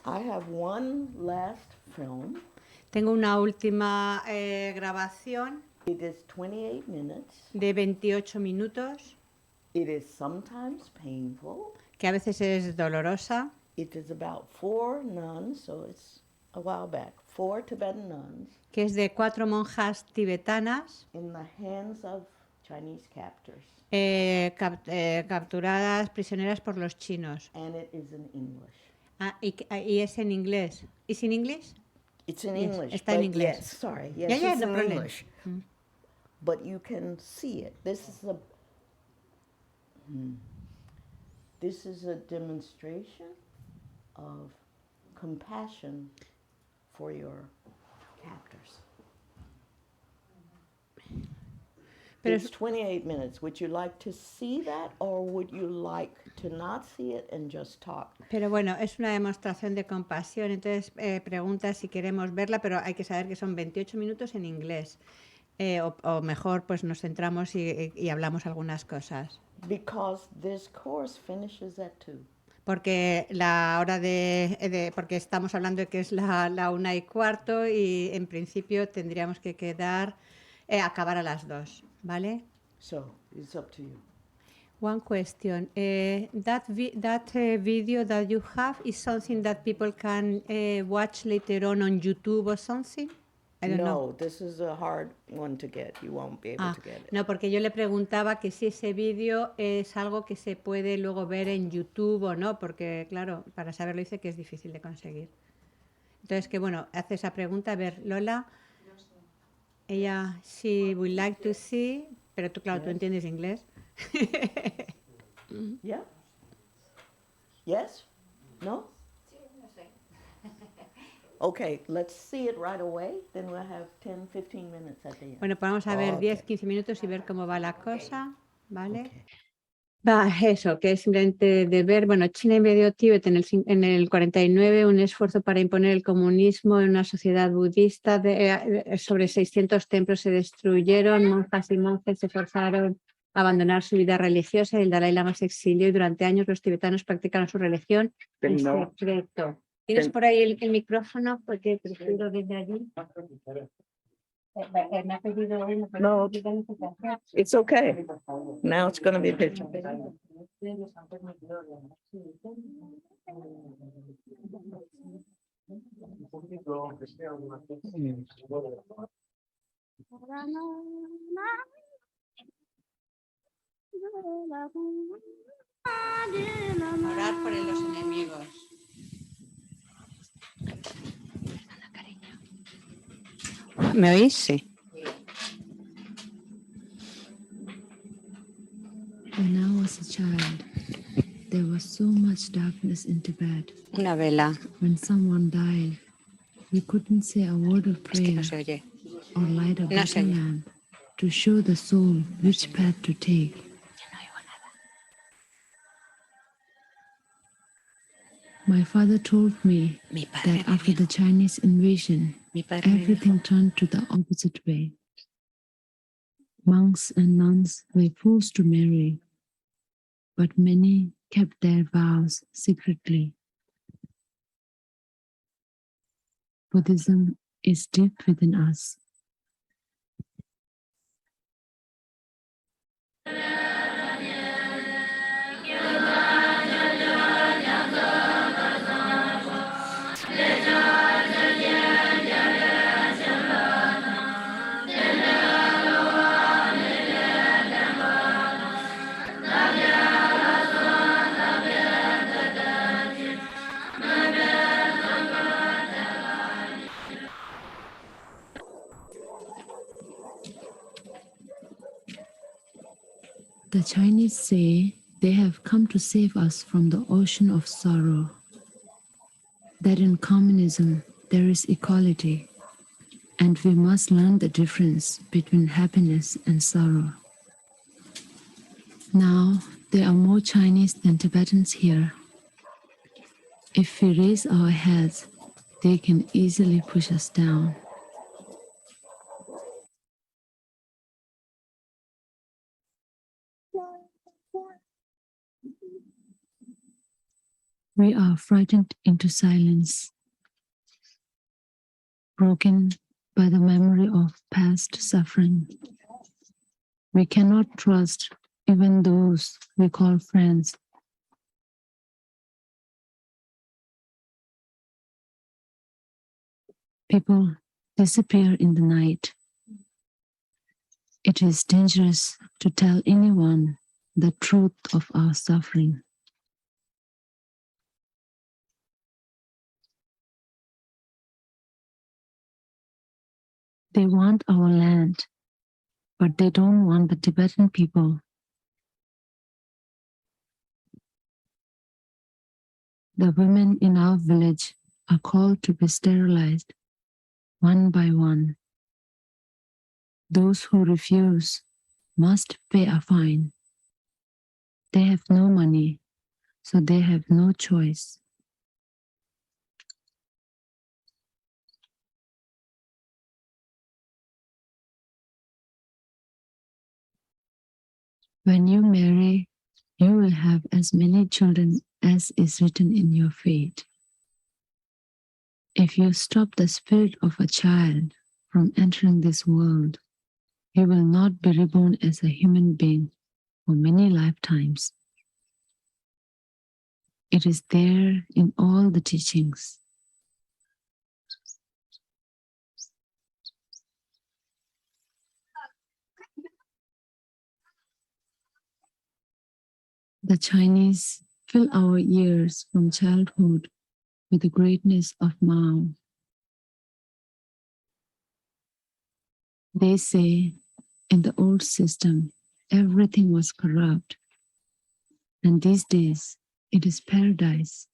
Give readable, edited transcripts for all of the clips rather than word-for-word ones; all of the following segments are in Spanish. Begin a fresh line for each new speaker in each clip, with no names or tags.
I have one last film.
Tengo una última grabación
It is 28 minutes.
de 28 minutos,
It is sometimes painful.
que a veces es dolorosa.
It is about 4 nuns, so it's a while back. 4 Tibetan nuns.
Que es de 4 monjas tibetanas
in the hands of Chinese captors.
Capturadas, prisioneras por los chinos.
And it is in English.
Y es en inglés. ¿Es en inglés?
It's in
Yes,
English.
está en inglés.
Yes, sorry. Yes,
Yeah,
it's
no
in
problem.
English. But you can see it. This is a demonstration of compassion for your captors.
Pero
It's 28 minutes. Would you like to see that, or would you like to not see it and just talk?
Pero bueno, es una demostración de compasión. Entonces pregunta si queremos verla, pero hay que saber que son 28 minutos en inglés. O mejor, pues nos centramos y hablamos algunas cosas.
Because this course finishes at 2.
Porque la hora porque estamos hablando de que es la 1:15 y en principio tendríamos que acabar a las 2, ¿vale?
So it's up to you.
One question. That video that you have is something that people can watch later on YouTube or something? I don't know.
No, this is a hard one to get. You won't be able to get it.
No, porque yo le preguntaba que si ese vídeo es algo que se puede luego ver en YouTube o no, porque claro, para saberlo dice que es difícil de conseguir. Entonces, que bueno, hace esa pregunta. A ver, Lola, ella, she would like to see, pero tú, claro, tú entiendes inglés.
Yeah? Yes? No? Okay, let's see it right away. Then we'll have 10, 15 minutes at the end.
Bueno, pues vamos a ver 10, 15 minutos y ver cómo va la cosa, ¿vale?
Okay.
Va, eso, que es simplemente de ver, bueno, China invadió Tíbet en el 49, un esfuerzo para imponer el comunismo en una sociedad budista. Sobre 600 templos se destruyeron, monjas y monjes se forzaron a abandonar su vida religiosa y el Dalai Lama se exilió y durante años los tibetanos practicaron su religión en secreto. ¿Tienes por ahí el micrófono? Porque prefiero desde allí. Me ha pedido uno, pero
No, it's okay. Now it's going to be a picture.
Orar por los enemigos. ¿Me oís? Sí.
When I was a child, there was so much darkness in Tibet.
Una vela.
When someone died, we couldn't say a word of prayer
No se oye.
or light a
No se
butter
oye.
lamp to show the soul which path to take. My father told me that after the Chinese invasion, everything turned to the opposite way. Monks and nuns were forced to marry, but many kept their vows secretly. Buddhism is deep within us. The Chinese say they have come to save us from the ocean of sorrow, that in communism there is equality, and we must learn the difference between happiness and sorrow. Now, there are more Chinese than Tibetans here. If we raise our heads, they can easily push us down. We are frightened into silence, broken by the memory of past suffering. We cannot trust even those we call friends. People disappear in the night. It is dangerous to tell anyone the truth of our suffering. They want our land, but they don't want the Tibetan people. The women in our village are called to be sterilized one by one. Those who refuse must pay a fine. They have no money, so they have no choice. When you marry, you will have as many children as is written in your fate. If you stop the spirit of a child from entering this world, he will not be reborn as a human being for many lifetimes. It is there in all the teachings. The Chinese fill our ears from childhood with the greatness of Mao. They say in the old system, everything was corrupt, and these days it is paradise.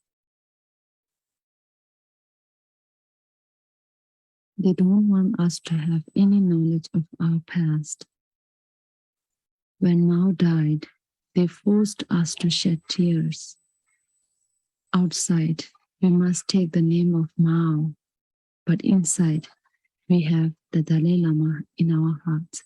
They don't want us to have any knowledge of our past. When Mao died, they forced us to shed tears. Outside, we must take the name of Mao, but inside, we have the Dalai Lama in our hearts.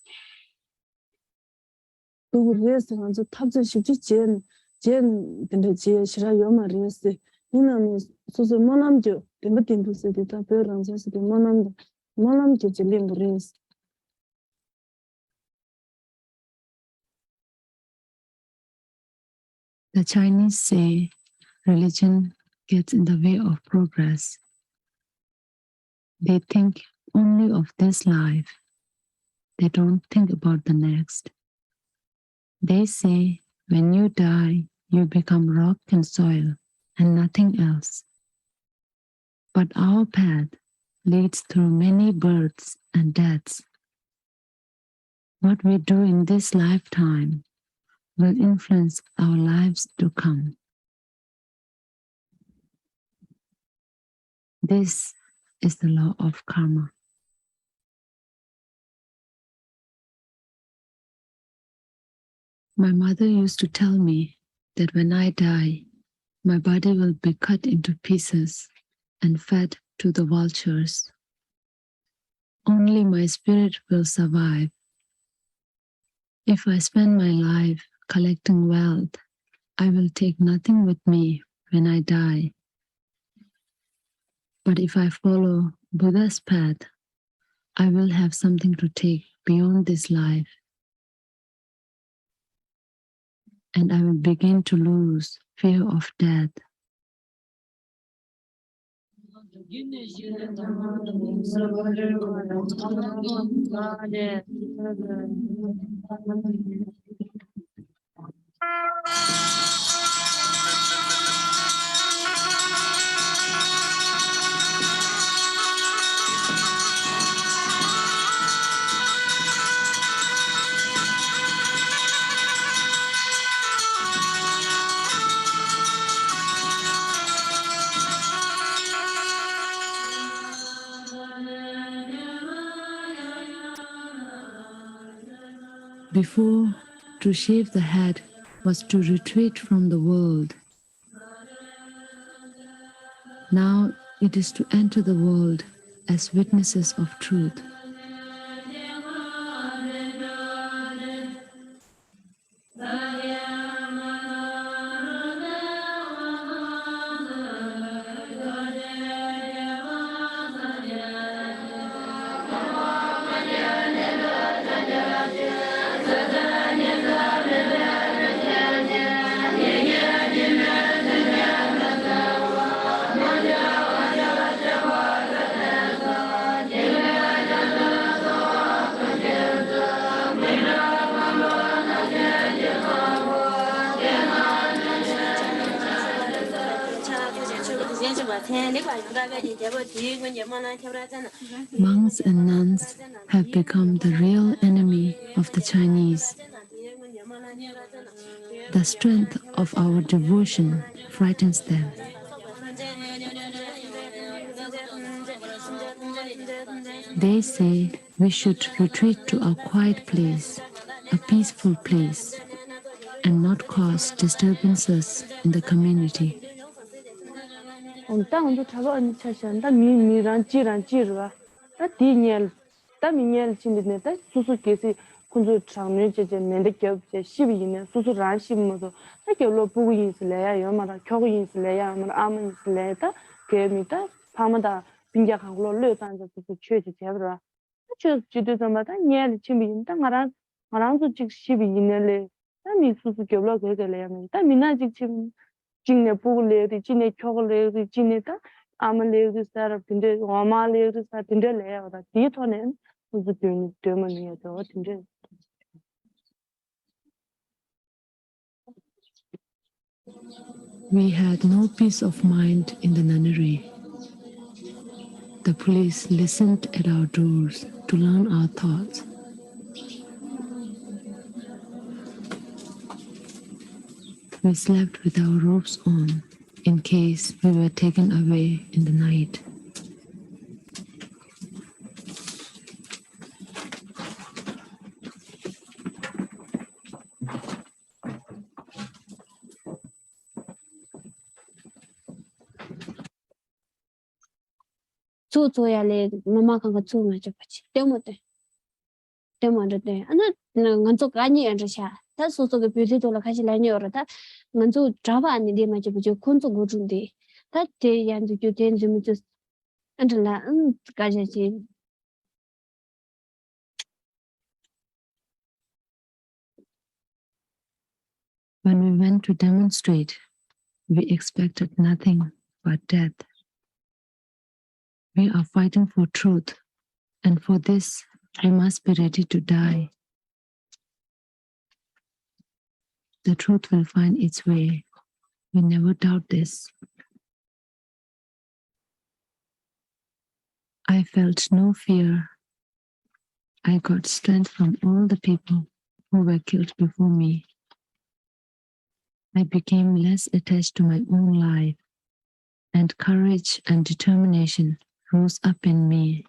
The Chinese say religion gets in the way of progress. They think only of this life. They don't think about the next. They say when you die, you become rock and soil and nothing else. But our path leads through many births and deaths. What we do in this lifetime will influence our lives to come. This is the law of karma. My mother used to tell me that when I die, my body will be cut into pieces and fed to the vultures. Only my spirit will survive. If I spend my life collecting wealth, I will take nothing with me when I die. But if I follow Buddha's path, I will have something to take beyond this life. And I will begin to lose fear of death. Before, to shave the head was to retreat from the world. Now it is to enter the world as witnesses of truth. Monks and nuns have become the real enemy of the Chinese. The strength of our devotion frightens them. They say we should retreat to a quiet place, a peaceful place, and not cause disturbances in the community. We had no peace of mind in the nunnery. The police listened at our doors to learn our thoughts. We slept with our robes on in case we were taken away in the night.
mama kanga tsu ma chapachi demo de ana nganzo gani an sha ta so so ge pye to la khaji la nyor ta nganzo java ni de ma chapachi kunzo go jun de ta de yan ju de ju mu ju an la ga ja ji.
When we went to demonstrate, we expected nothing but death. We are fighting for truth, and for this, we must be ready to die. The truth will find its way. We never doubt this. I felt no fear. I got strength from all the people who were killed before me. I became less attached to my own life, and courage and determination rose up in me.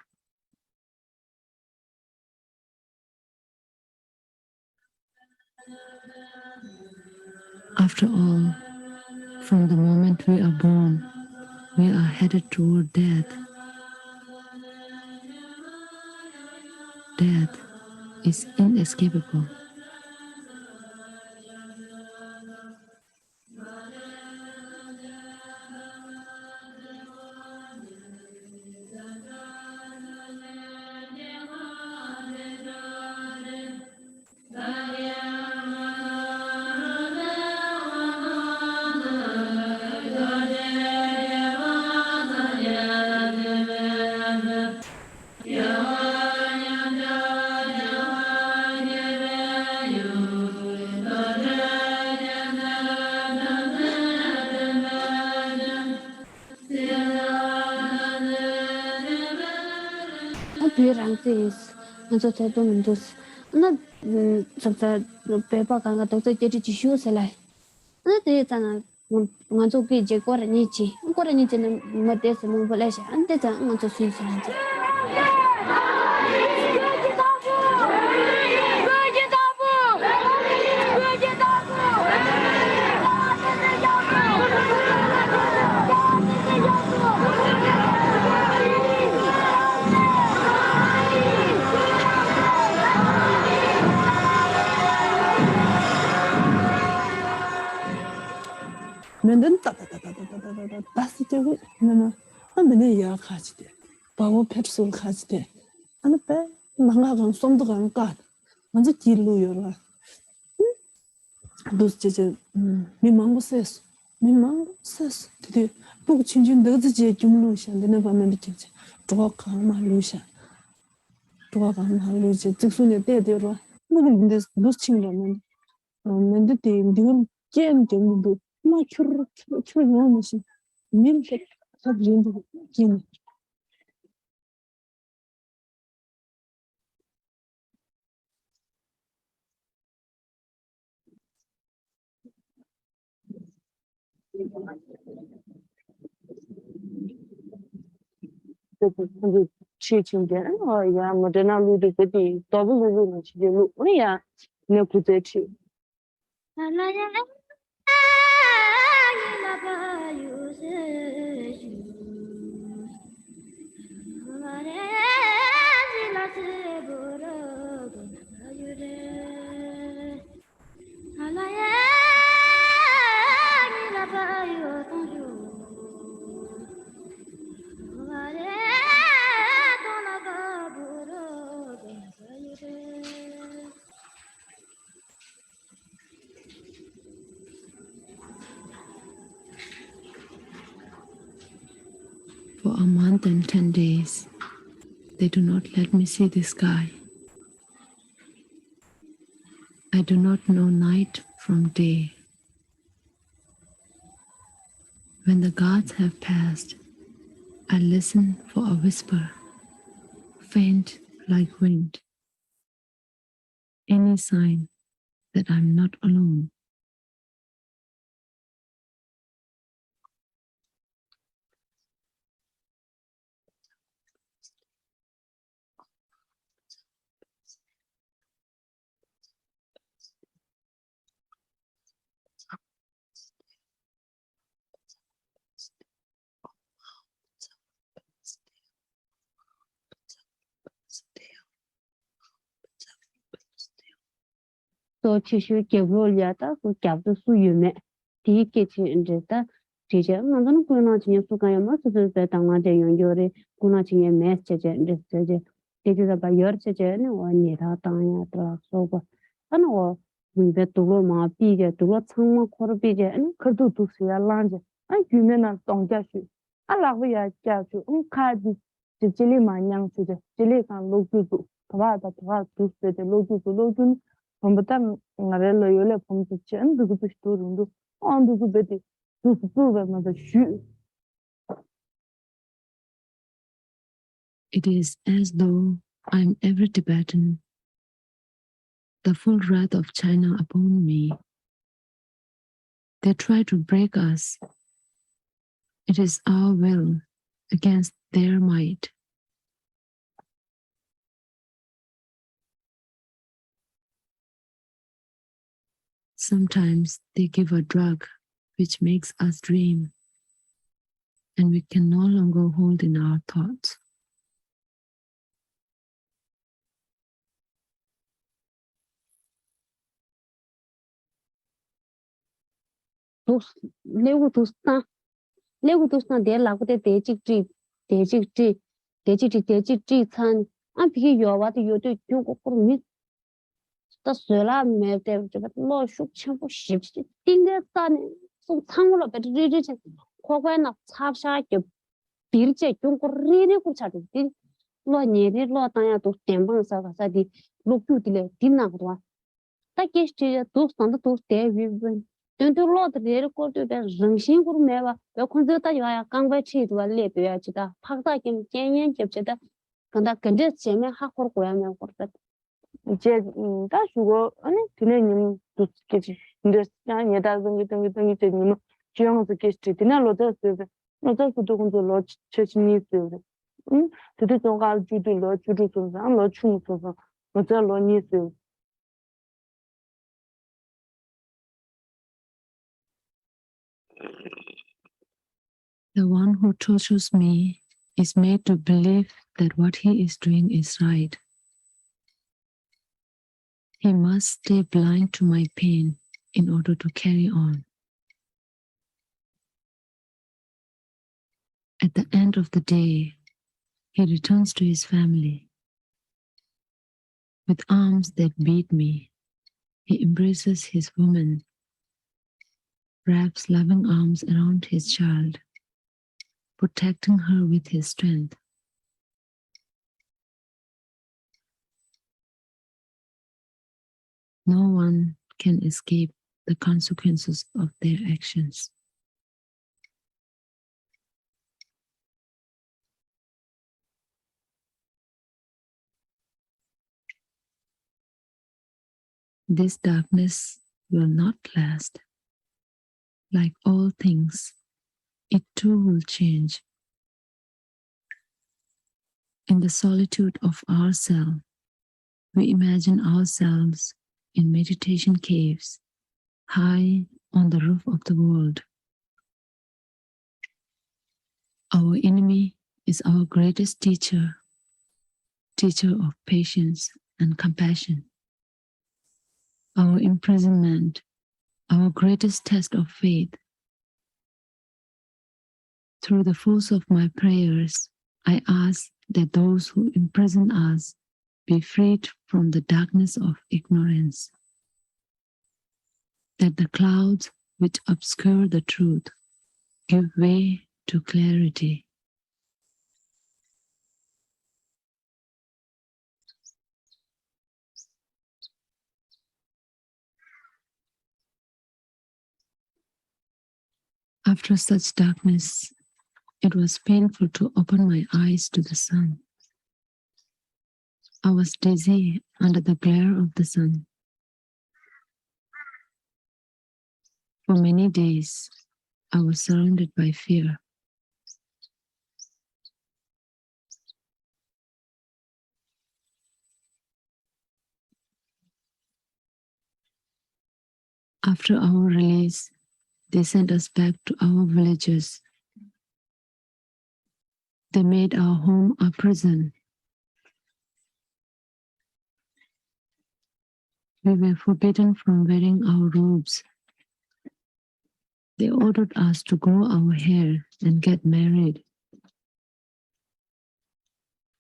After all, from the moment we are born, we are headed toward death. Death is inescapable.
Nganzo te do mun dos na sabta pepa kanga to te ji shu se lai na te ta na nganzo ge je ko ra ni ji na ma de se mo bole sha an te ta nganzo sin se lan ji.
맨날 따따따따따따따 나나 안면에 야 가지대 바보 펩솔 가지대 안 빼 망가간 솜도 간까 먼저 길로 열어 도스제 미망고세스 근데 보고 진진 너즈제 좀로샤 내가 보면 비치지 도와가마 루샤 즉순에 때되어 근데 노스칭로는 근데 때 지금 게임 정도 막 추르 너무시 민색 rindu kin the teaching there or ya modena lu de the double lu chi lu ya ne ku te chi
For a month and 10 days, they do not let me see the sky. I do not know night from day. When the gods have passed, I listen for a whisper, faint like wind, any sign that I'm not alone.
So chishu kebro liata ku kyabdu su yume ti kechi ndeta tije nandan ku na chinya su kaya ma su de tangma de yonjore ku na chinya mes cheje ndese je da ba yor cheje ne wa ni ra tangya tra so ba ana wa be tulo ma pi je tulo changma khor pi je an khadu tu su ya lanje an yume na tongja shu ala hu ya cha chu kha di chili ma nyang chu je chili kan lo tu tu ba tu se de lo tu Combatam ngarelo yole pomtu chen du tu sturundu on du beti du ve ma shu.
It is as though I'm every Tibetan, the full wrath of China upon me. They try to break us. It is our will against their might. Sometimes they give a drug which makes us dream, and we can no longer hold in our thoughts.
Legu tu sta de la ko de chi chan an pi yo wa de yo de ju ko ko mi ta se la me de lo shu chen bu shi ding ge sa ne so chang lo be ri ri chen ko kwa na cha sha ge bir je ju ko ri ri ku cha de lo ni ri lo ta ya tu ten bang sa sa di lo ku di le din na ko ta ke shi tu sta da tu de wi wen Tentu lo de ko de reng xin gu me ba be kun de ta ya gang bai chi du le be ya chi da pak da kim jian yan je da kan da gen de che me ha ko ya me ko da
Je da shu go ane tine nim tu ke chi ndes ya ye da zeng te nim jiang zu ke chi dina lo de se lo de su du kun lo che chi ni se de de zong ga ju de lo ju zu zang lo chu zu zang lo de lo ni se
The one who tortures me is made to believe that what he is doing is right. He must stay blind to my pain in order to carry on. At the end of the day, he returns to his family. With arms that beat me, he embraces his woman, wraps loving arms around his child, protecting her with his strength. No one can escape the consequences of their actions. this darkness will not last. Like all things, it too will change. In the solitude of ourselves, we imagine ourselves in meditation caves, high on the roof of the world. Our enemy is our greatest teacher, teacher of patience and compassion. Our imprisonment, our greatest test of faith. Through the force of my prayers, I ask that those who imprison us be freed from the darkness of ignorance, that the clouds which obscure the truth give way to clarity. After such darkness, it was painful to open my eyes to the sun. I was dizzy under the glare of the sun. For many days, I was surrounded by fear. After our release, they sent us back to our villages. They made our home a prison. We were forbidden from wearing our robes. They ordered us to grow our hair and get married.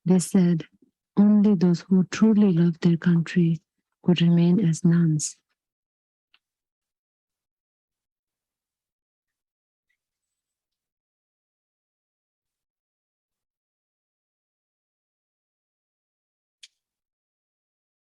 They said only those who truly loved their country could remain as nuns.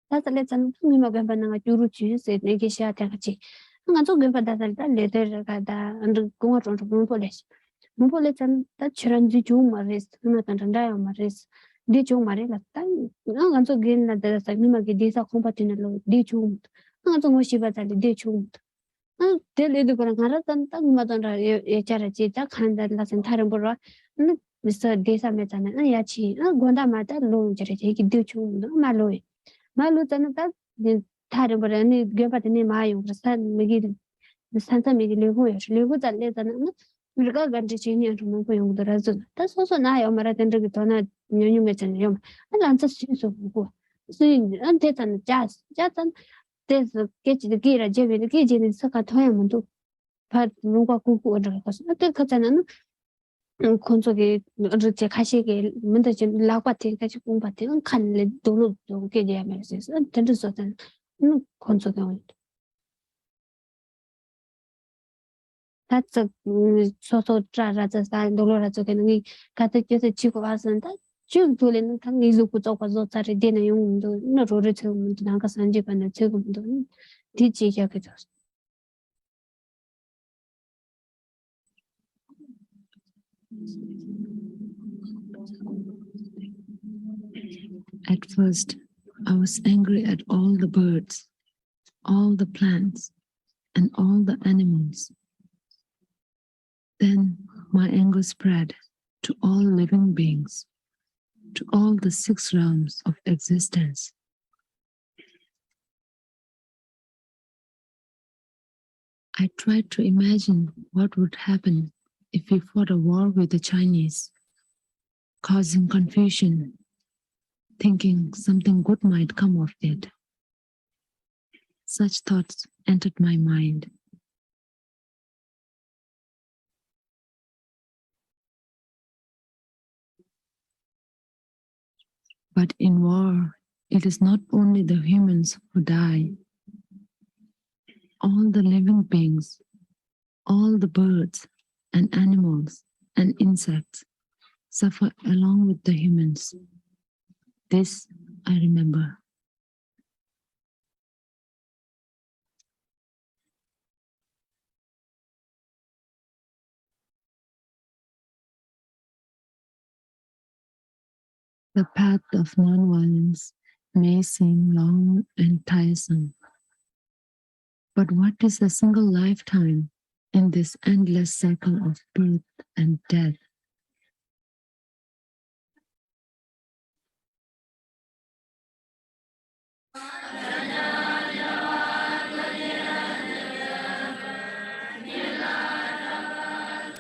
다살레 전 미마 간바나가 주루 주세 네게시아 타가치 nga zo gempa dasal ta leter ka da and kunga ron ron poles mupole chan ta chiran ji ju mares na tan tan da mares di ju mare la ta nga zo gen na da sa mima ge desa compatina lo di ju nga zo mo shiba ta di ju te le de kora ngara tan ta ma tan ra ye chara chi ta khan da la sen tharam bor na misa desa me tan na ya chi gonda ma ta lo jere ji ki di ju ma lo 말로 저는 딱 다른 거는 개발되는 마요 그래서 미기 산타 미기 레고요 레고 달래잖아요 우리가 간지 지니야 좀 보용더라도 다 소소 나요 말하던 게 더나 nyunyume잖아요 안한서 신소 보고 수인 안테잖아 자잔 데스 깨지도 기라 제베도 깨지는 서가 더야면도 바 누가 구구 얻을 것은 어떻게 하잖아요 건조기 어제 가시게 문제 좀 라과티 같이 공부한테 칸레 도로 도게 되면서 된듯었던 건조기 that's 소소 짜라자 살 돌아라서 되는 같은 게서 지고 와서는 좀 돌리는 당이 좋고 저거 자리 되는 용도 너로를 채우면 나가 산지반을 채우면도 뒤지게 되죠.
At first, I was angry at all the birds, all the plants, and all the animals. Then my anger spread to all living beings, to all the 6 realms of existence. I tried to imagine what would happen if we fought a war with the Chinese, causing confusion, thinking something good might come of it. Such thoughts entered my mind. But in war, it is not only the humans who die. All the living beings, all the birds and animals and insects suffer along with the humans. This I remember. The path of non-violence may seem long and tiresome, But what is a single lifetime in this endless cycle of birth and death?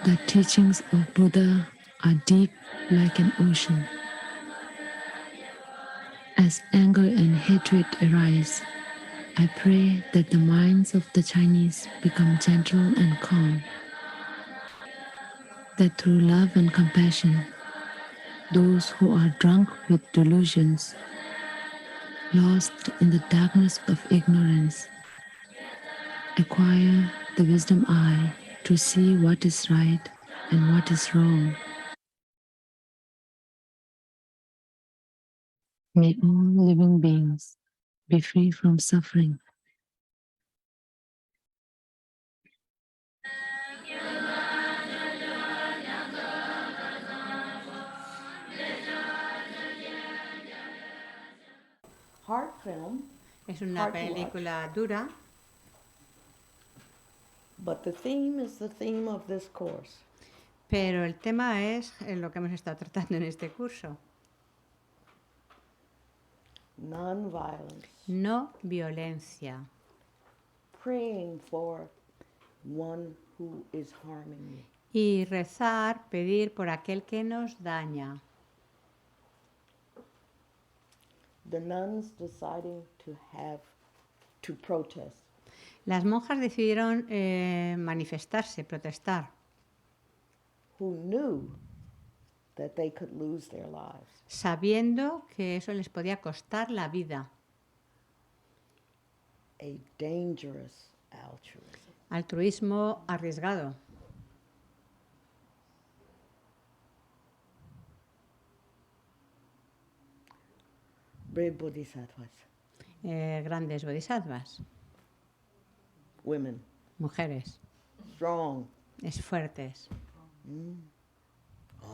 The teachings of Buddha are deep like an ocean. As anger and hatred arise, I pray that the minds of the Chinese become gentle and calm, that through love and compassion, those who are drunk with delusions, lost in the darkness of ignorance, acquire the wisdom eye to see what is right and what is wrong. May all living beings be free from suffering.
Hard film,
Es una
Hard to watch.
película dura,
but the theme is the theme of this course.
pero el tema es lo que hemos estado tratando en este curso.
Non-violence.
No violencia.
Praying for one who is harming you.
Y rezar, pedir por aquel que nos daña.
The nuns deciding to protest.
Las monjas decidieron manifestarse, protestar,
Who knew that they could lose their lives.
sabiendo que eso les podía costar la vida.
A dangerous altruism.
Altruismo arriesgado.
Brave bodhisattvas.
Grandes bodhisattvas.
Women.
Mujeres.
Strong.
Es fuertes.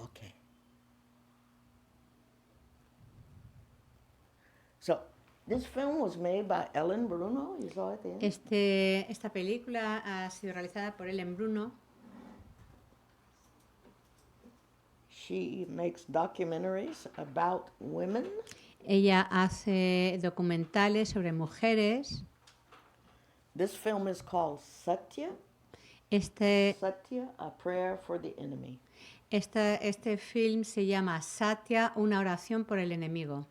Okay. So, this film was made by Ellen Bruno. You saw it there?
Esta película ha sido realizada por Ellen Bruno.
She makes documentaries about women.
Ella hace documentales sobre mujeres.
This film is called Satya. Satya, a prayer for the enemy.
Este film se llama Satya, una oración por el enemigo.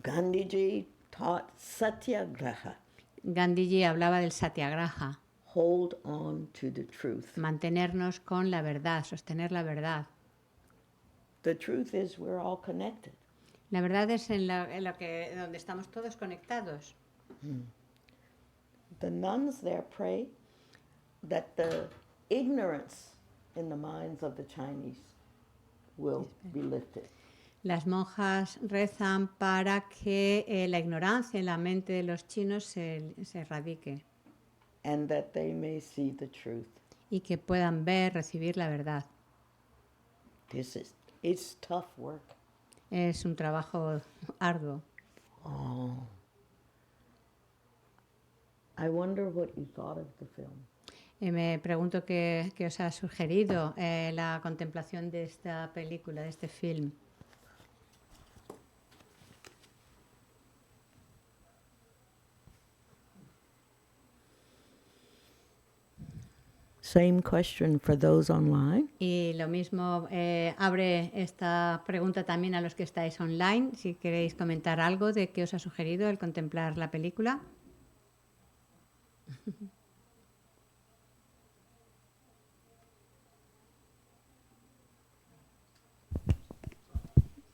Gandhiji taught satyagraha.
Gandhiji hablaba del satyagraha.
Hold on to the truth.
Mantenernos con la verdad, sostener la verdad.
The truth is we're all connected.
La verdad es donde estamos todos conectados.
The nuns there pray that the ignorance in the minds of the Chinese will be lifted.
Las monjas rezan para que la ignorancia en la mente de los chinos se erradique.
And that they may see the truth.
Y que puedan ver, recibir la verdad.
It's tough work.
Es un trabajo arduo.
Oh. I wonder what you thought of the film.
Me pregunto qué os ha sugerido la contemplación de esta película, de este film.
Same question for those online.
Y lo mismo abre esta pregunta también a los que estáis online, si queréis comentar algo de qué os ha sugerido el contemplar la película.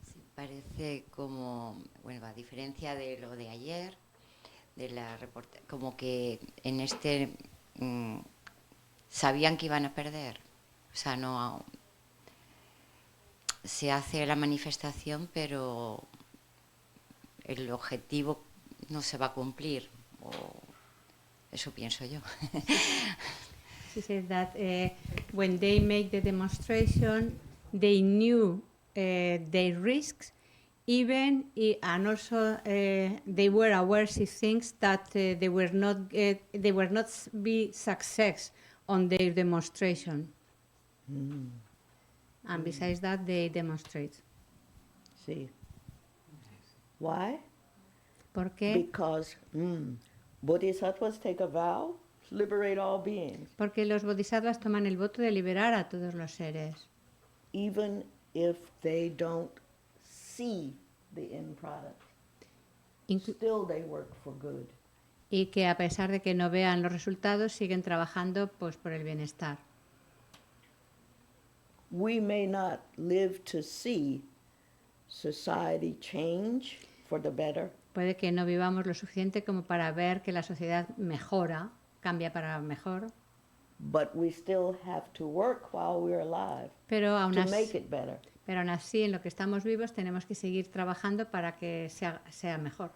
Sí, parece como, bueno, a diferencia de lo de ayer, de la como que en este sabían que iban a perder. O sea, no se hace la manifestación, pero el objetivo no se va a cumplir. O eso pienso yo.
She said that when they make the demonstration, they knew their risks and also they were aware, she thinks, that they were not be success on their demonstration. And besides that, they demonstrate.
See. Why?
¿Por qué?
Because bodhisattvas take a vow, liberate all beings,
Porque los bodhisattvas toman el voto de liberar a todos los seres,
even if they don't see the end product. Still they work for good.
y que a pesar de que no vean los resultados, siguen trabajando pues por el bienestar.
We may not live to see society change for the better,
Puede que no vivamos lo suficiente como para ver que la sociedad mejora, cambia para mejor,
but we still have to work while we're alive
pero aún
to
así,
make it better.
pero aún así en lo que estamos vivos tenemos que seguir trabajando para que sea mejor.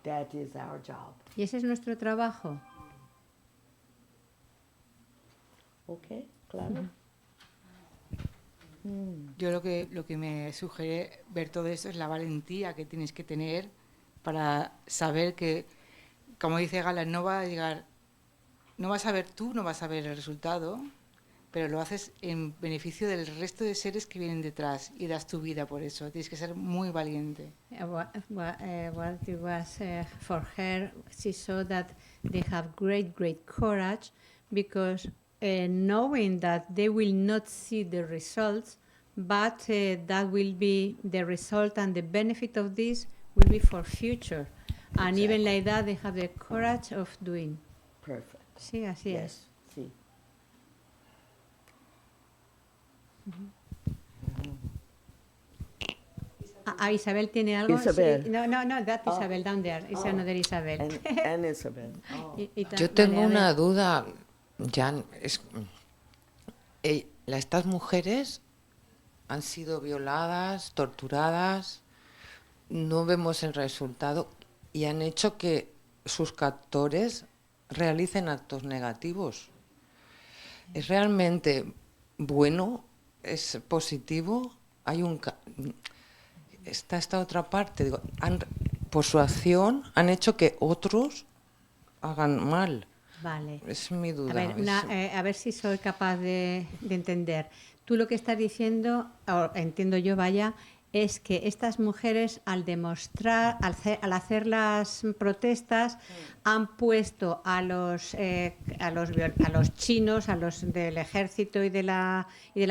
That is our job.
Y ese es nuestro trabajo.
Okay, claro.
Yo lo que me sugiere ver todo esto es la valentía que tienes que tener para saber que, como dice Gala, no va a llegar, no vas a ver tú, no vas a ver el resultado, pero lo haces en beneficio del resto de seres que vienen detrás y das tu vida por eso. Tienes que ser muy valiente.
What it was for her, she saw that they have great courage because knowing that they will not see the results, but that will be the result and the benefit of this will be for future. And even like that, they have the courage of doing.
Perfect.
Sí, así es.
Yes. See.
Isabel tiene algo.
Isabel.
Sí, no, that Isabel down there. It's another Isabel.
And Isabel. Oh.
Yo tengo
Vale, a
una
ver.
duda, Jan. Estas mujeres han sido violadas, torturadas, no vemos el resultado y han hecho que sus captores realicen actos negativos. ¿Es realmente bueno? ¿Es positivo? Está esta otra parte. Digo, por su acción han hecho que otros hagan mal.
Vale.
Es mi duda.
A ver si soy capaz de entender. Tú lo que estás diciendo, o entiendo yo, vaya, es que estas mujeres al demostrar, al hacer las protestas, han puesto a los chinos, a los del ejército y de la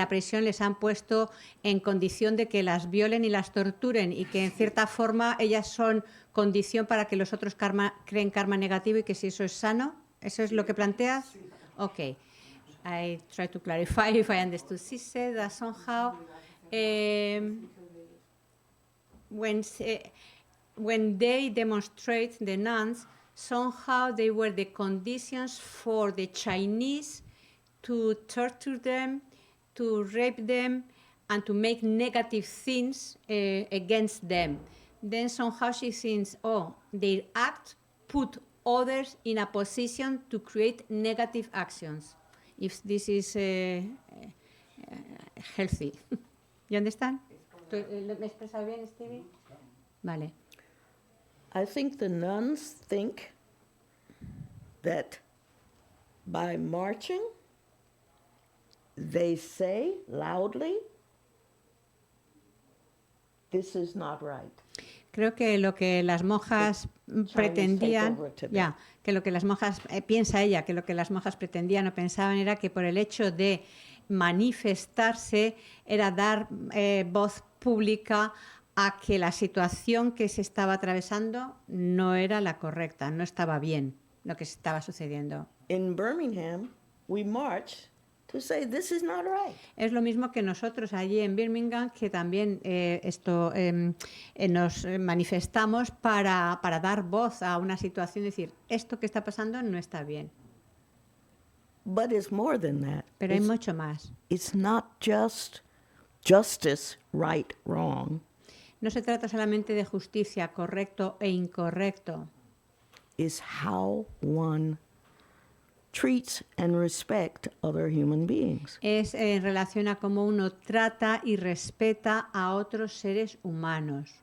prisión, les han puesto en condición de que las violen y las torturen y que en cierta forma ellas son condición para que los otros creen karma negativo y que si eso es sano. ¿Eso es lo que planteas? Okay. I try to clarify if I understood. She said that somehow when they demonstrate the nuns, somehow they were the conditions for the Chinese to torture them, to rape them, and to make negative things against them. Then somehow she thinks, oh, their act put others in a position to create negative actions. If this is healthy. You understand? ¿Me expresa bien, Stevie? Vale.
I think the nuns think that by marching, they say loudly, this is not right.
Creo que lo que las monjas pretendían, que lo que las monjas, piensa ella, que lo que las monjas pretendían o pensaban era que por el hecho de manifestarse era dar voz pública a que la situación que se estaba atravesando no era la correcta, no estaba bien lo que estaba sucediendo.
In Birmingham, we marched to say this is not right.
Es lo mismo que nosotros allí en Birmingham, que también nos manifestamos para dar voz a una situación, decir, esto que está pasando no está bien.
But it's more than that.
Pero hay mucho más.
It's not just justice, right, wrong.
No se trata solamente de justicia, correcto e incorrecto.
It's how one treats and respect other human beings.
Es en relación a cómo uno trata y respeta a otros seres humanos.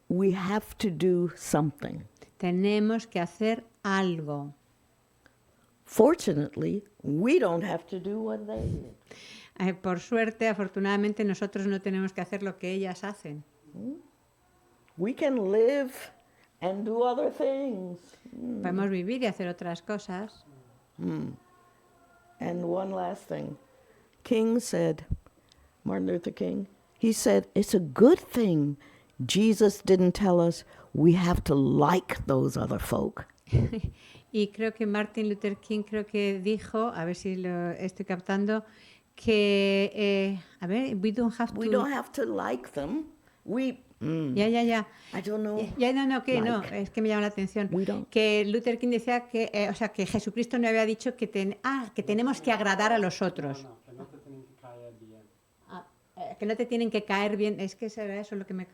We have to do something.
Tenemos que hacer algo.
Fortunately, we don't have to do what they did.
Por suerte, afortunadamente, nosotros no tenemos que hacer lo que ellas hacen.
We can live and do other things.
Podemos vivir y hacer otras cosas.
And one last thing. King said, Martin Luther King, he said, it's a good thing Jesus didn't tell us we have to like those other folk.
Y creo que Martin Luther King dijo, a ver si lo estoy captando, que, a ver, we don't
have to like them.
Ya.
I don't know.
Ya, no, no,
Like.
es que me llama la atención.
We don't.
Que Luther King decía que, o sea, que Jesucristo no había dicho que tenemos que agradar a los otros. Que no te tienen que caer bien, es que era eso lo que me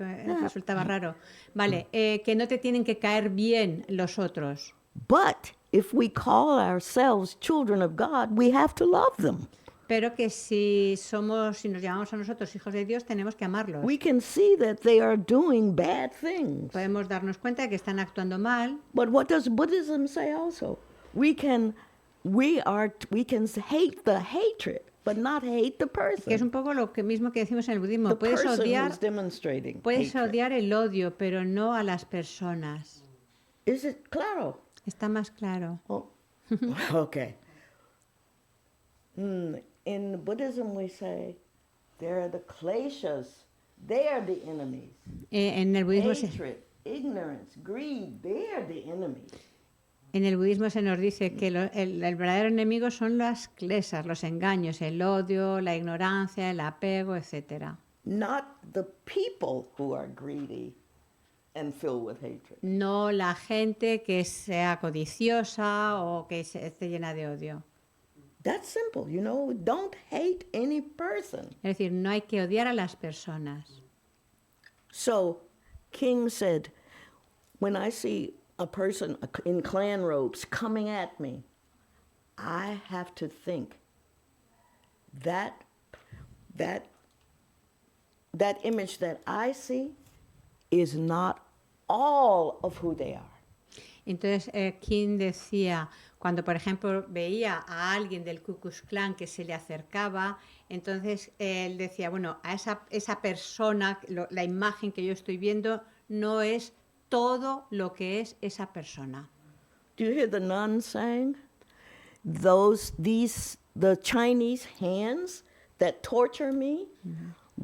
resultaba raro. Vale, que no te tienen que caer bien los otros.
But if we call ourselves children of God, we have to love them.
Pero que si nos llamamos a nosotros hijos de Dios, tenemos que amarlos.
We can see that they are doing bad things.
Podemos darnos cuenta de que están actuando mal.
But what does Buddhism say also? We can hate the hatred, but not hate the person.
Que es un poco lo mismo que decimos en el budismo.
The person who's demonstrating
Puedes
hatred.
odiar el odio, pero no a las personas.
Is it claro?
Está más claro.
Oh. Okay. In Buddhism we say, there are the kleshas, they are the enemies.
En el budismo
Hatred, ignorance, greed, they are the enemies.
En el budismo se nos dice que el verdadero enemigo son las klesas, los engaños, el odio, la ignorancia, el apego, etc.
Not the people who are greedy and filled with hatred.
No la gente que sea codiciosa o que esté llena de odio.
That's simple, don't hate any person.
Es decir, no hay que odiar a las personas.
So, King said, when I see a person in clan robes coming at me, I have to think that image that I see is not all of who they are.
Entonces, King decía, cuando por ejemplo veía a alguien del Ku Klux Klan que se le acercaba, entonces él decía, bueno, a esa persona, la imagen que yo estoy viendo no es todo lo que es esa persona.
Do you hear the nun saying? The Chinese hands that torture me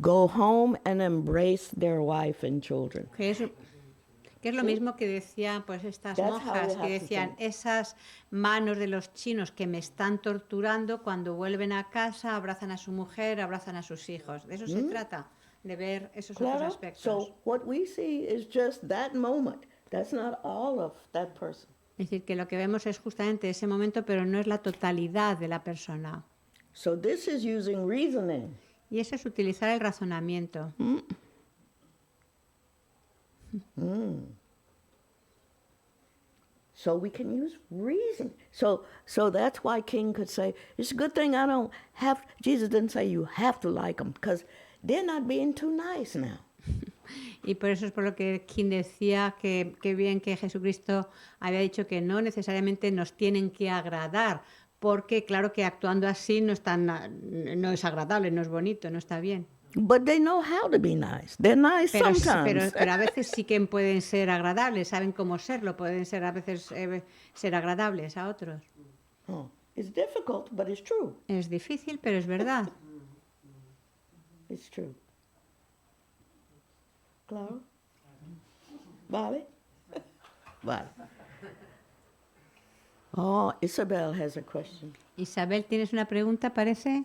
go home and embrace their wife and children.
Que es lo mismo que decían pues estas monjas, que decían, esas manos de los chinos que me están torturando, cuando vuelven a casa abrazan a su mujer, abrazan a sus hijos. De eso se trata, de ver esos otros aspectos.
So what we see is just that moment. That's not all of that person.
Es decir, que lo que vemos es justamente ese momento, pero no es la totalidad de la persona.
So this is using reasoning.
Y eso es utilizar el razonamiento.
So we can use reason. So that's why King could say, it's a good thing I don't have, Jesus didn't say you have to like them, because they're not being too nice now.
Y por eso es por lo que King decía que bien que Jesucristo había dicho que no necesariamente nos tienen que agradar, porque claro que actuando así no es agradable, no es bonito, no está bien.
But they know how to be nice. They're nice sometimes.
Pero a veces sí que pueden ser agradables, saben cómo serlo, pueden ser a veces ser agradables a otros.
Oh, it's difficult, but it's true.
Es difícil, pero es verdad.
It's true. Claro? Vale? Vale. Oh, Isabel has a question.
Isabel, ¿tienes una pregunta, parece?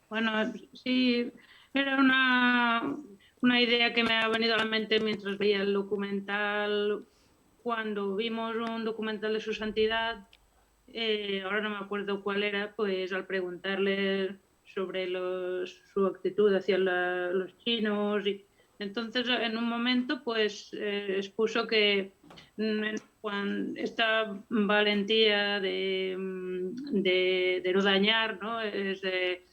Bueno, sí, era una idea que me ha venido a la mente mientras veía el documental, cuando vimos un documental de su santidad, ahora no me acuerdo cuál era, pues al preguntarle sobre su actitud hacia los chinos, y entonces en un momento pues expuso que cuando esta valentía de no dañar, ¿no? Es de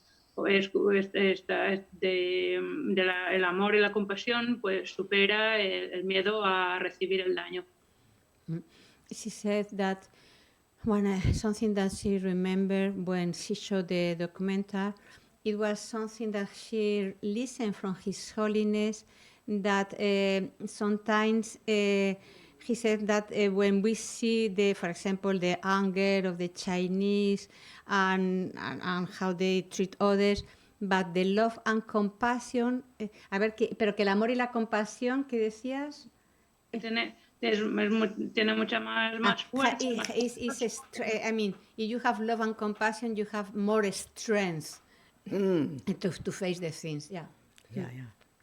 el amor y la compasión pues supera el miedo a recibir el daño.
She said that something that she remembered when she showed the documentary, it was something that she listened from His Holiness, that sometimes he said that when we see for example, the anger of the Chinese and how they treat others, but the love and compassion, pero que el amor y la compasión, ¿qué decías?
Tiene mucha más fuerza.
I mean, if you have love and compassion, you have more strength to face the things. Yeah.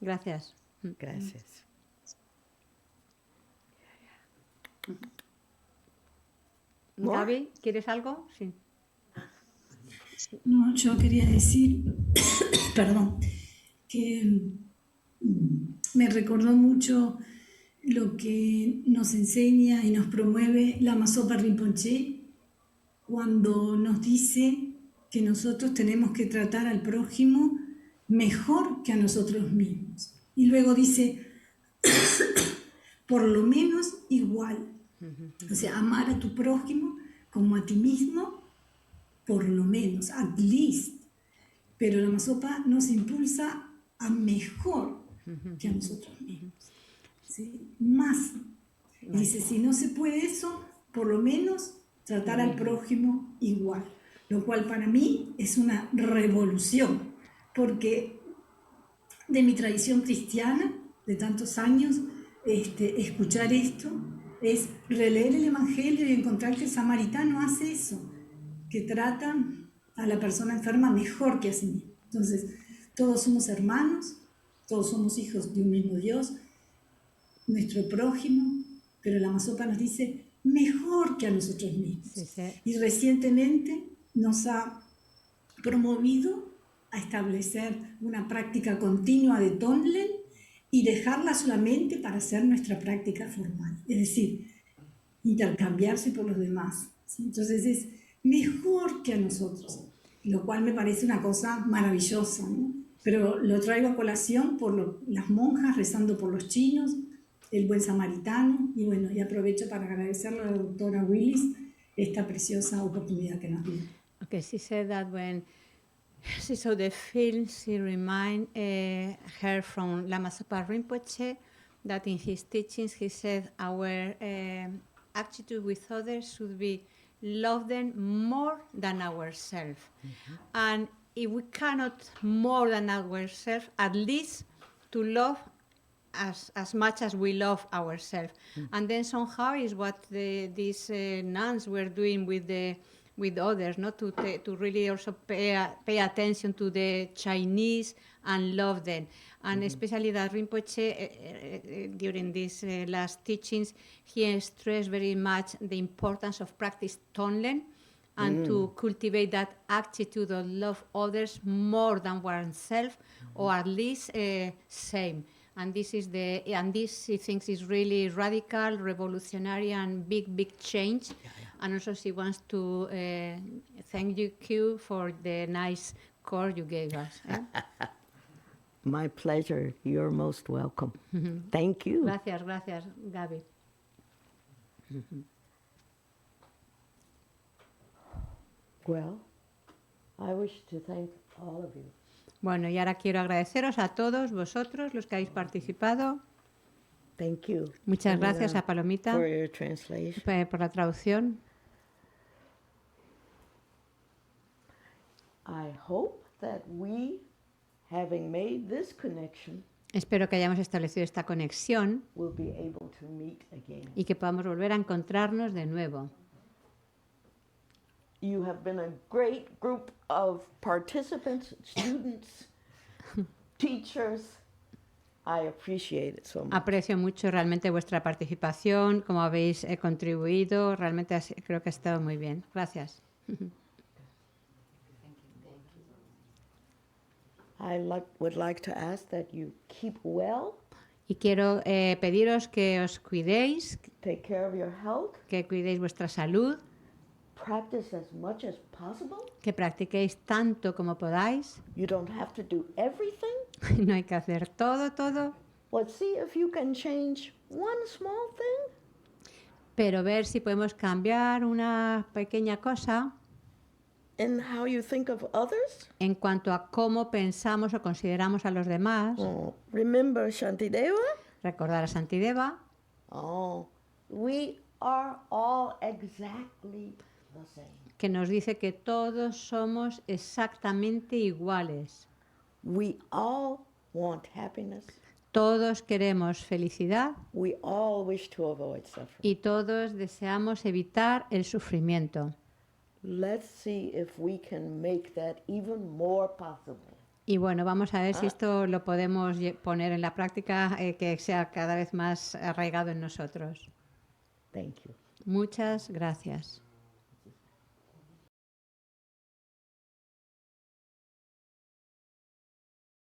Gracias.
Gracias.
Gaby, ¿quieres algo? Sí.
No, yo quería decir, perdón, que me recordó mucho lo que nos enseña y nos promueve Lama Zopa Rinpoche cuando nos dice que nosotros tenemos que tratar al prójimo mejor que a nosotros mismos. Y luego dice, por lo menos igual. O sea, amar a tu prójimo como a ti mismo, por lo menos, at least. Pero la Masopa nos impulsa a mejor que a nosotros mismos. ¿Sí? Más. Dice, si no se puede eso, por lo menos tratar al prójimo igual. Lo cual para mí es una revolución, porque de mi tradición cristiana, de tantos años, escuchar esto es releer el Evangelio y encontrar que el samaritano hace eso, que trata a la persona enferma mejor que a sí mismo. Entonces, todos somos hermanos, todos somos hijos de un mismo Dios, nuestro prójimo, pero la Masopa nos dice mejor que a nosotros mismos. Sí, sí. Y recientemente nos ha promovido a establecer una práctica continua de Tonlen y dejarla solamente para hacer nuestra práctica formal. Es decir, intercambiarse por los demás. ¿Sí? Entonces es mejor que a nosotros, lo cual me parece una cosa maravillosa, ¿no? Pero lo traigo a colación por las monjas rezando por los chinos, el buen samaritano, y bueno, y aprovecho para agradecerle a la doctora Willis esta preciosa oportunidad que nos dio.
Okay, she said that when she saw the film, she reminded her from Lama Zopa Rinpoche that in his teachings he said our attitude with others should be love them more than ourselves. And if we cannot more than ourselves, at least to love as much as we love ourselves. And then somehow is what these nuns were doing with others, not to really also pay attention to the Chinese and love them. And especially that Rinpoche, during these last teachings, he stressed very much the importance of practice Tonlen and to cultivate that attitude of love others more than oneself, or at least same. And this he thinks is really radical, revolutionary, and big change. And also she wants to thank you for the nice course you gave us.
My pleasure. You're most welcome. Thank you.
Gracias, Gaby.
Well, I wish to thank all of you.
Bueno, y ahora quiero agradeceros a todos vosotros los que habéis participado.
Thank you.
Muchas gracias a Palomita
for your translation.
Por la traducción.
I hope that we, having made this connection,
espero que hayamos establecido esta conexión
will be able to meet again.
Y que podamos volver a encontrarnos de nuevo.
You have been a great group of participants, students, teachers. I appreciate it so much.
Aprecio mucho realmente vuestra participación, cómo habéis contribuido. Realmente creo que ha estado muy bien. Gracias.
I would like to ask that you keep well.
Y quiero pediros que os cuidéis,
Take care of your health.
que cuidéis vuestra salud.
practice as much as possible.
Que practiquéis tanto como podáis.
You don't have to do everything.
No hay que hacer todo.
But see if you can change one small thing.
Pero ver si podemos cambiar una pequeña cosa
In how you think of others.
en cuanto a cómo pensamos o consideramos a los demás.
Remember Shantideva?
Recordar a Shantideva.
We are all exactly the same.
Que nos dice que todos somos exactamente iguales.
We all want happiness.
Todos queremos felicidad.
We all wish to avoid suffering.
Y todos deseamos evitar el sufrimiento.
Let's see if we can make that even more possible.
Y bueno, vamos a ver si esto lo podemos poner en la práctica, que sea cada vez más arraigado en nosotros.
Thank you.
Muchas gracias.